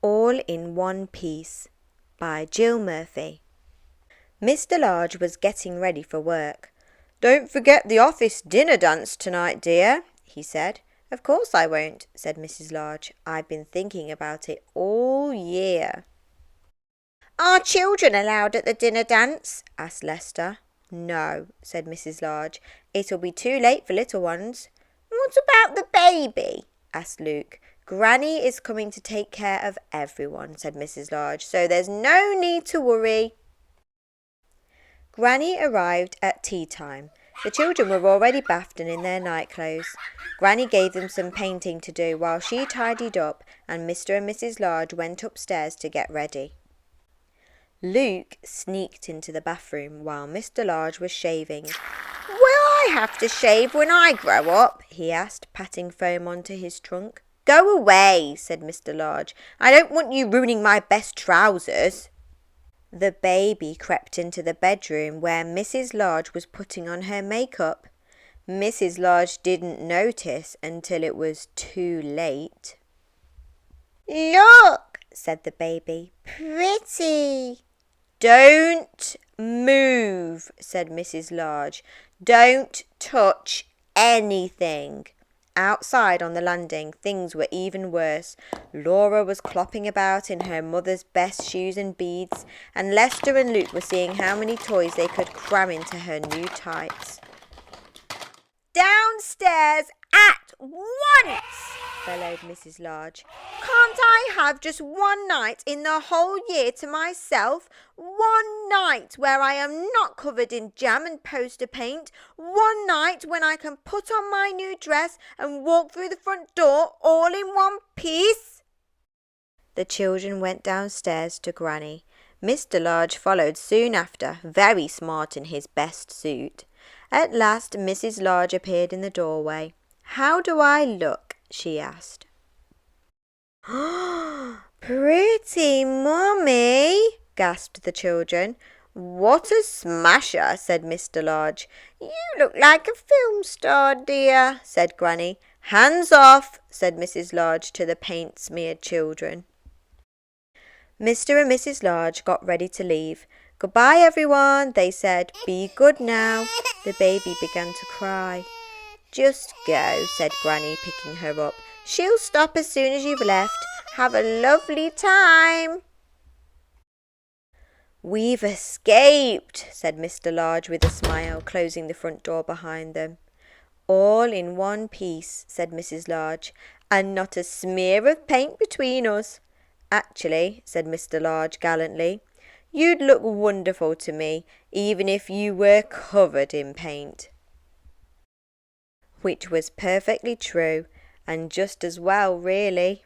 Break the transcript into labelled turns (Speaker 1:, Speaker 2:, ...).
Speaker 1: All in One Piece by Jill Murphy. Mr. Large was getting ready for work. "Don't forget the office dinner dance tonight, dear," he said. "Of course I won't," said Mrs. Large. "I've been thinking about it all year." "Are children allowed at the dinner dance?" asked Lester. "No," said Mrs. Large. "It'll be too late for little ones." "What about the baby?" asked Luke. "Granny is coming to take care of everyone," said Mrs. Large, "so there's no need to worry." Granny arrived at tea time. The children were already bathed and in their night clothes. Granny gave them some painting to do while she tidied up, and Mr. and Mrs. Large went upstairs to get ready. Luke sneaked into the bathroom while Mr. Large was shaving. "Will I have to shave when I grow up?" he asked, patting foam onto his trunk. "Go away," said Mr. Large. "I don't want you ruining my best trousers." The baby crept into the bedroom where Mrs. Large was putting on her makeup. Mrs. Large didn't notice until it was too late. "Look," said the baby. "Pretty." "Don't move," said Mrs. Large. "Don't touch anything." Outside on the landing, things were even worse. Laura was clopping about in her mother's best shoes and beads, and Lester and Luke were seeing how many toys they could cram into her new tights. "Downstairs at once!" bellowed Mrs. Large. "Can't I have just one night in the whole year to myself? One night where I am not covered in jam and poster paint? One night when I can put on my new dress and walk through the front door all in one piece?" The children went downstairs to Granny. Mr. Large followed soon after, very smart in his best suit. At last Mrs. Large appeared in the doorway. "How do I look?" she asked. "Pretty, Mummy," gasped the children. "What a smasher," said Mr. Large. "You look like a film star, dear," said Granny. "Hands off," said Mrs. Large to the paint-smeared children. Mr. and Mrs. Large got ready to leave. "Goodbye, everyone," they said. "Be good now." The baby began to cry. "Just go," said Granny, picking her up. "She'll stop as soon as you've left. Have a lovely time." "We've escaped," said Mr. Large with a smile, closing the front door behind them. "All in one piece," said Mrs. Large, "and not a smear of paint between us." "Actually," said Mr. Large gallantly, "you'd look wonderful to me, even if you were covered in paint." Which was perfectly true, and just as well, really.